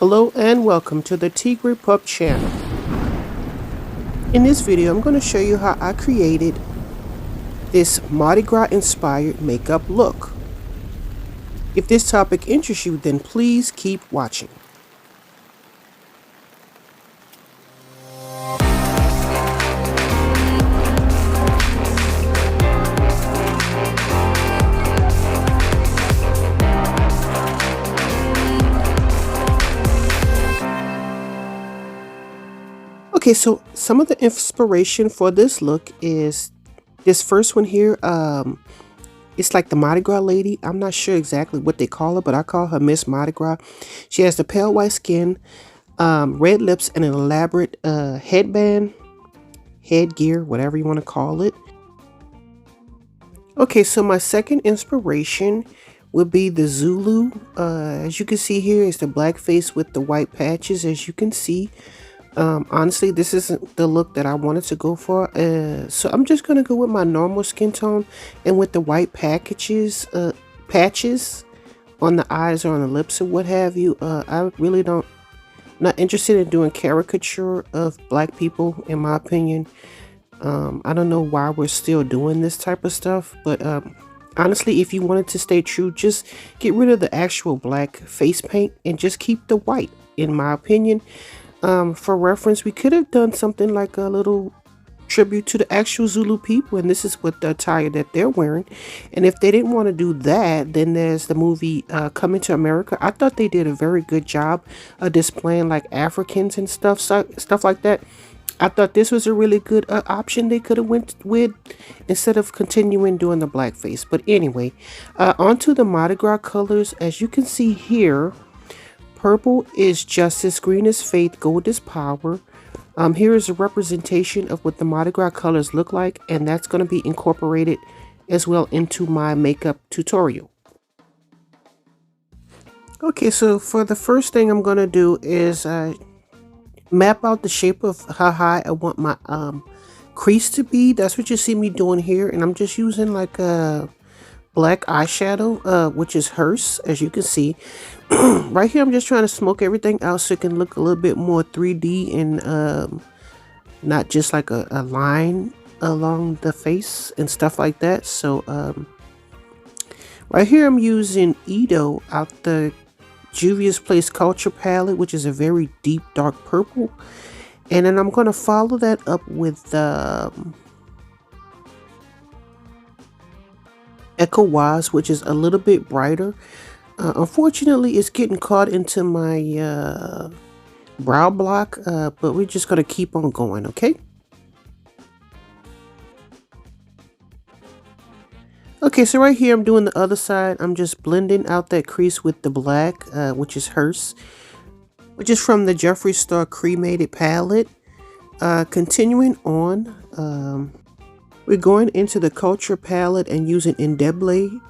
Hello and welcome to the TigrePup channel. In this video, I'm going to show you how I created this Mardi Gras inspired makeup look. If this topic interests you, then please keep watching. Okay, so some of the inspiration for this look is this first one here. It's like the Mardi Gras lady. I'm not sure exactly what they call her, but I call her Miss Mardi Gras. She has the pale white skin, red lips, and an elaborate headband, headgear, whatever you want to call it. Okay, so my second inspiration would be the Zulu. As you can see here, it's the black face with the white patches, as you can see. Honestly, this isn't the look that I wanted to go for, so I'm just gonna go with my normal skin tone and with the white patches on the eyes or on the lips or what have you. I really not interested in doing caricature of black people, in my opinion. I don't know why we're still doing this type of stuff, but honestly, if you wanted to stay true, just get rid of the actual black face paint and just keep the white, in my opinion. For reference, we could have done something like a little tribute to the actual Zulu people, and this is what the attire that they're wearing. And if they didn't want to do that, then there's the movie Coming to America. I thought they did a very good job of displaying like Africans and stuff like that. I thought this was a really good option they could have went with instead of continuing doing the blackface. But anyway, onto the Mardi Gras colors. As you can see here, purple is justice, green is faith, gold is power. Here is a representation of what the Mardi Gras colors look like, and that's going to be incorporated as well into my makeup tutorial. Okay, so for the first thing I'm going to do is map out the shape of how high I want my crease to be. That's what you see me doing here, and I'm just using like a black eyeshadow, which is hers, as you can see. Right here, I'm just trying to smoke everything out so it can look a little bit more 3D and not just like a line along the face and stuff like that. So right here, I'm using Edo out the Juvia's Place Culture palette, which is a very deep dark purple. And then I'm going to follow that up with Echo Wise, which is a little bit brighter. Unfortunately, it's getting caught into my brow block, but we're just going to keep on going, okay? Okay, so right here I'm doing the other side. I'm just blending out that crease with the black, which is hers, which is from the Jeffree Star Cremated palette. Continuing on, we're going into the Culture palette and using Indebile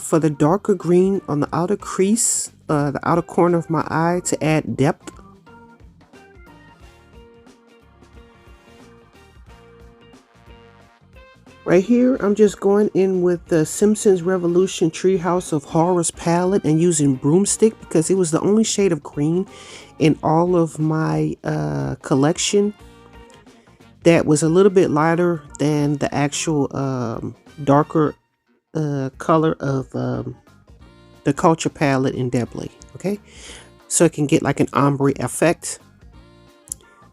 for the darker green on the outer crease, the outer corner of my eye, to add depth. Right here, I'm just going in with the Simpsons Revolution Treehouse of Horrors palette and using Broomstick because it was the only shade of green in all of my collection that was a little bit lighter than the actual darker color of the Culture palette in Indebile, okay? So it can get like an ombre effect.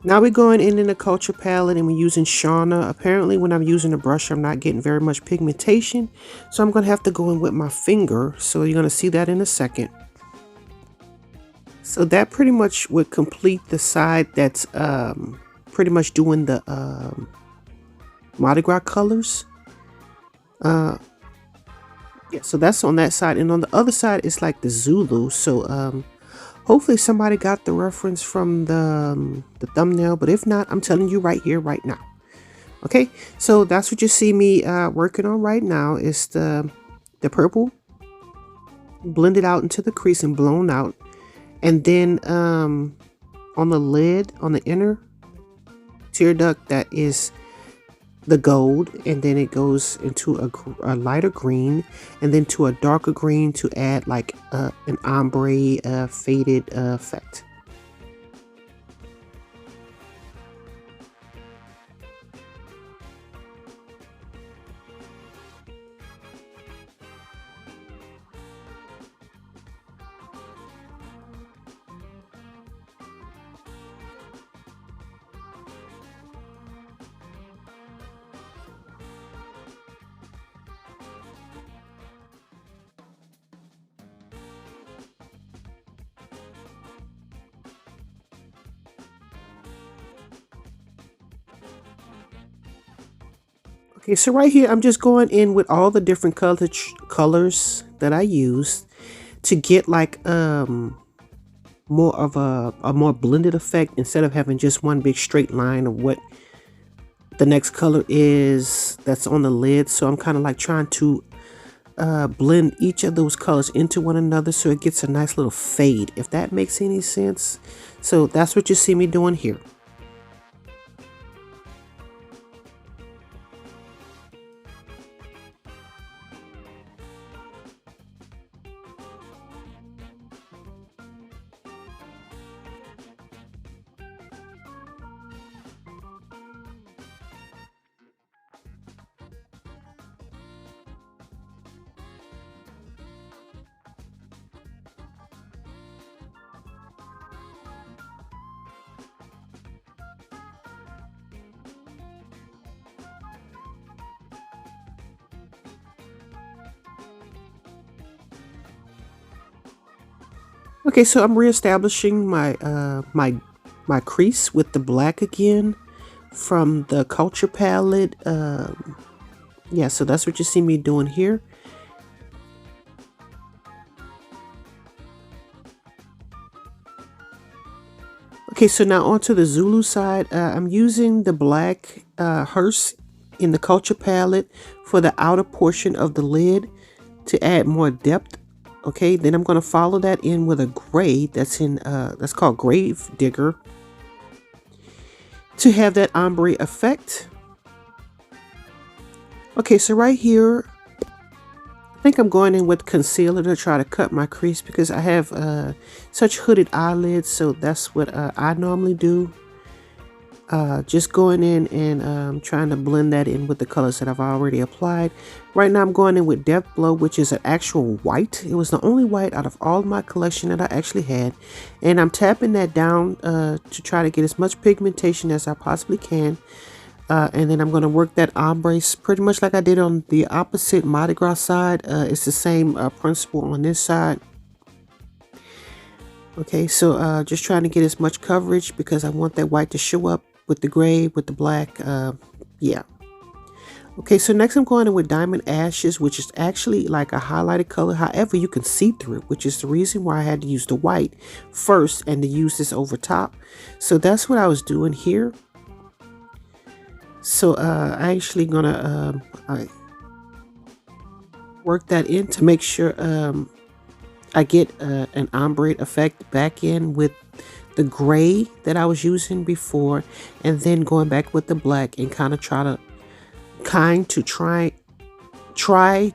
Now we're going in the Culture palette and we're using Shauna. Apparently when I'm using a brush, I'm not getting very much pigmentation, so I'm going to have to go in with my finger. So you're going to see that in a second. So that pretty much would complete the side that's pretty much doing the Mardi Gras colors. Yeah, so that's on that side, and on the other side it's like the Zulu. So hopefully somebody got the reference from the thumbnail, but if not, I'm telling you right here, right now. Okay, so that's what you see me working on right now, is the purple blended out into the crease and blown out, and then on the lid, on the inner tear duct, that is the gold, and then it goes into a lighter green, and then to a darker green to add like an ombre faded effect. Okay, so right here, I'm just going in with all the different colors that I used to get like more of a more blended effect instead of having just one big straight line of what the next color is that's on the lid. So I'm kind of like trying to blend each of those colors into one another so it gets a nice little fade, if that makes any sense. So that's what you see me doing here. Okay, so I'm reestablishing my crease with the black again from the Culture palette. Yeah, so that's what you see me doing here. Okay, so now onto the Zulu side. I'm using the black hearse in the Culture palette for the outer portion of the lid to add more depth. Okay, then I'm going to follow that in with a gray that's called Grave Digger to have that ombre effect. Okay, so right here, I think I'm going in with concealer to try to cut my crease because I have such hooded eyelids, so that's what I normally do. Just going in and trying to blend that in with the colors that I've already applied. Right now I'm going in with Death Blow, which is an actual white. It was the only white out of all of my collection that I actually had. And I'm tapping that down to try to get as much pigmentation as I possibly can. And then I'm going to work that ombre pretty much like I did on the opposite Mardi Gras side. It's the same principle on this side. Okay, so just trying to get as much coverage because I want that white to show up with the gray, with the black. Yeah. Okay, so next I'm going in with Diamond Ashes, which is actually like a highlighted color. However, you can see through it, which is the reason why I had to use the white first and to use this over top. So that's what I was doing here. So I actually gonna work that in to make sure I get an ombre effect back in with the gray that I was using before, and then going back with the black and kind of try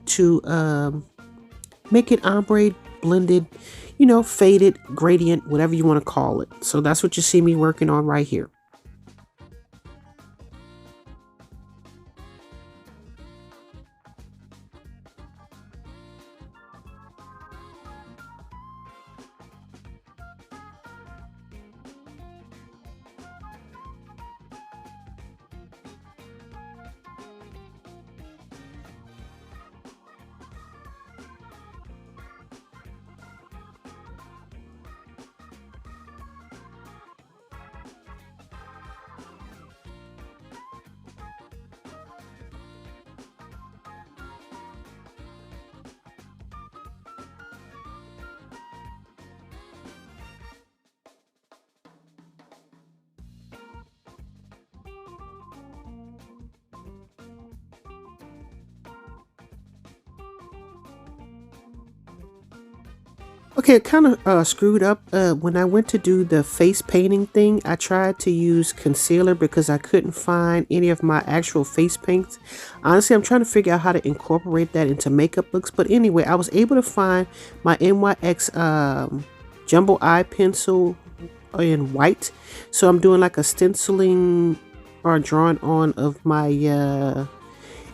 to make it ombre blended, you know, faded, gradient, whatever you want to call it. So that's what you see me working on right here. Okay, it kind of screwed up. When I went to do the face painting thing, I tried to use concealer because I couldn't find any of my actual face paints. Honestly, I'm trying to figure out how to incorporate that into makeup looks. But anyway, I was able to find my NYX jumbo eye pencil in white. So I'm doing like a stenciling or drawing on of my,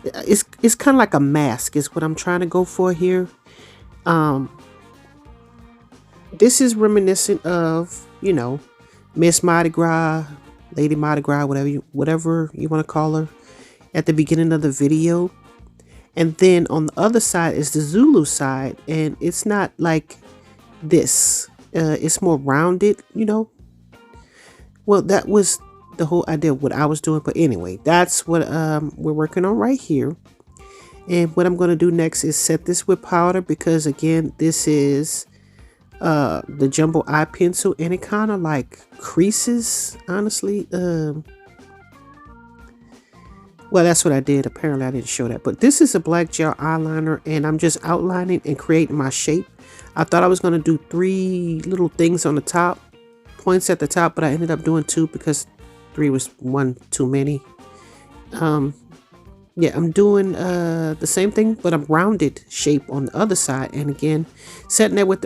it's kind of like a mask is what I'm trying to go for here. This is reminiscent of, you know, Miss Mardi Gras, Lady Mardi Gras, whatever you want to call her, at the beginning of the video. And then on the other side is the Zulu side, and it's not like this. It's more rounded, you know. Well, that was the whole idea of what I was doing. But anyway, that's what we're working on right here. And what I'm going to do next is set this with powder because, again, this is the jumbo eye pencil, and it kind of like creases, honestly. Well, that's what I did. Apparently I didn't show that, but this is a black gel eyeliner, and I'm just outlining and creating my shape. I thought I was going to do 3 little things on the top, points at the top, but I ended up doing 2 because 3 was one too many. Yeah, I'm doing the same thing, but a rounded shape on the other side, and again setting that with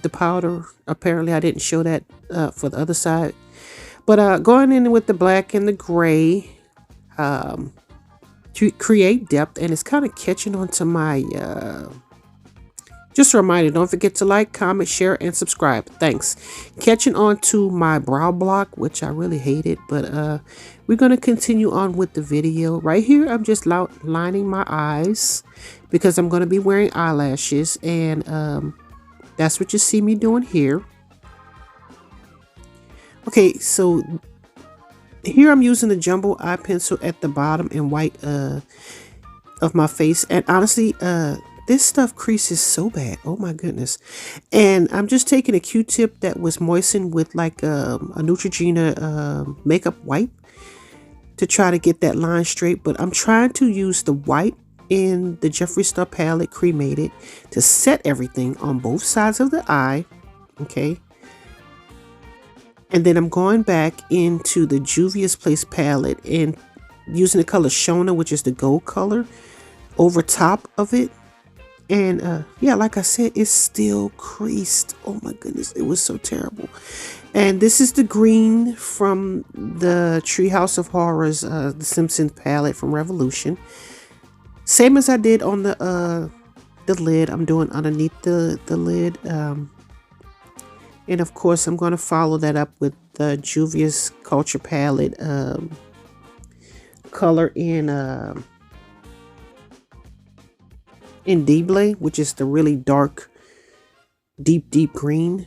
the powder. Apparently I didn't show that for the other side, but going in with the black and the gray to create depth, and it's kind of catching on to my just a reminder, don't forget to like, comment, share, and subscribe. Thanks. Catching on to my brow block, which I really hated, but we're going to continue on with the video. Right here, I'm just lining my eyes because I'm going to be wearing eyelashes, and that's what you see me doing here. Okay, so here I'm using the jumbo eye pencil at the bottom in white of my face, and honestly, this stuff creases so bad. Oh my goodness. And I'm just taking a Q-tip that was moistened with like a Neutrogena makeup wipe to try to get that line straight. But I'm trying to use the white in the Jeffree Star palette cremated to set everything on both sides of the eye. Okay. And then I'm going back into the Juvia's Place palette and using the color Shona, which is the gold color, over top of it. And yeah, like I said, it's still creased. Oh my goodness, it was so terrible. And this is the green from the Treehouse of Horrors, the Simpsons palette from Revolution. Same as I did on the lid, I'm doing underneath the lid. And of course, I'm going to follow that up with the Juvia's Culture palette color in Dible, which is the really dark, deep green.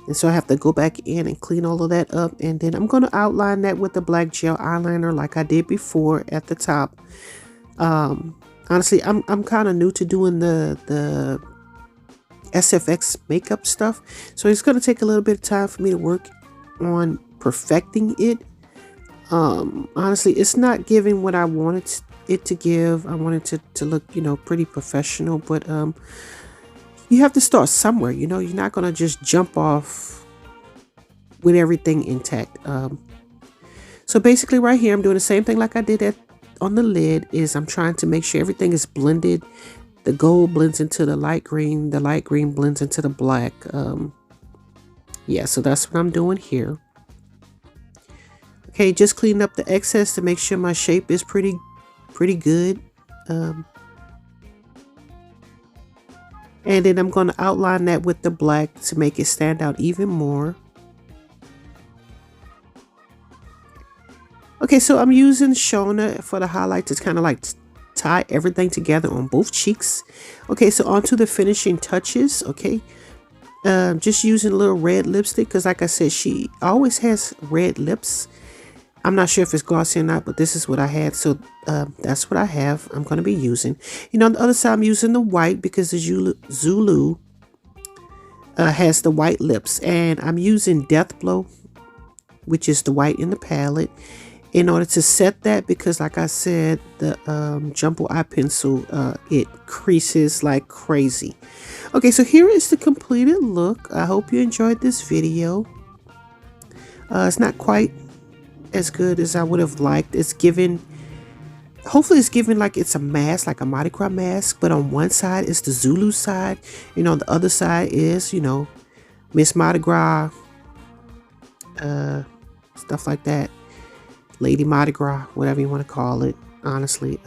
And so I have to go back in and clean all of that up, and then I'm going to outline that with the black gel eyeliner like I did before at the top. Honestly, I'm kind of new to doing the SFX makeup stuff, so it's going to take a little bit of time for me to work on perfecting it. Honestly, it's not giving what I wanted it to give. I wanted to look, you know, pretty professional, but you have to start somewhere. You know, you're not going to just jump off with everything intact. So basically right here, I'm doing the same thing like I did on the lid. Is I'm trying to make sure everything is blended. The gold blends into the light green blends into the black. Yeah, so that's what I'm doing here. Okay, just cleaning up the excess to make sure my shape is pretty good. And then I'm going to outline that with the black to make it stand out even more. Okay, so I'm using Shona for the highlight to kind of like tie everything together on both cheeks. Okay, so onto the finishing touches. Okay, just using a little red lipstick because like I said, she always has red lips. I'm not sure if it's glossy or not, but this is what I had. So that's what I have. I'm going to be using. You know, on the other side, I'm using the white because the Zulu has the white lips. And I'm using Death Blow, which is the white in the palette. in order to set that, because like I said, the jumbo eye pencil, it creases like crazy. Okay, so here is the completed look. I hope you enjoyed this video. It's not quite as good as I would have liked. It's given, hopefully it's given like it's a mask, like a Mardi Gras mask, but on one side is the Zulu side, and on the other side is, you know, Miss Mardi Gras, stuff like that. Lady Mardi Gras, whatever you want to call it. Honestly,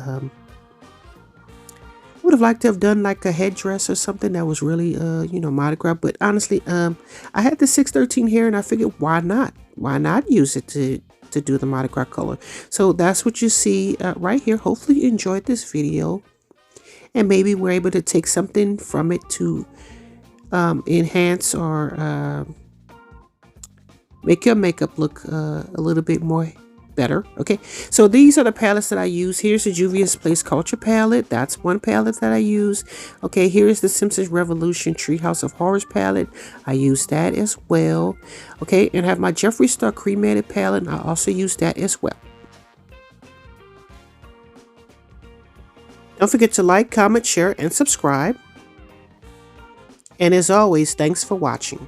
would have liked to have done like a headdress or something that was really, you know, Mardi Gras. But honestly, I had the 613 here, and I figured, why not? Why not use it to do the Mardi Gras color? So that's what you see right here. Hopefully you enjoyed this video, and maybe we're able to take something from it to enhance or make your makeup look a little bit more better. Okay, so these are the palettes that I use. Here's the Juvia's Place Culture palette. That's one palette that I use. Okay, here is the Simpsons Revolution Treehouse of Horrors palette. I use that as well. Okay, and I have my Jeffree Star Cremated palette, and I also use that as well. Don't forget to like, comment, share, and subscribe. And as always, thanks for watching.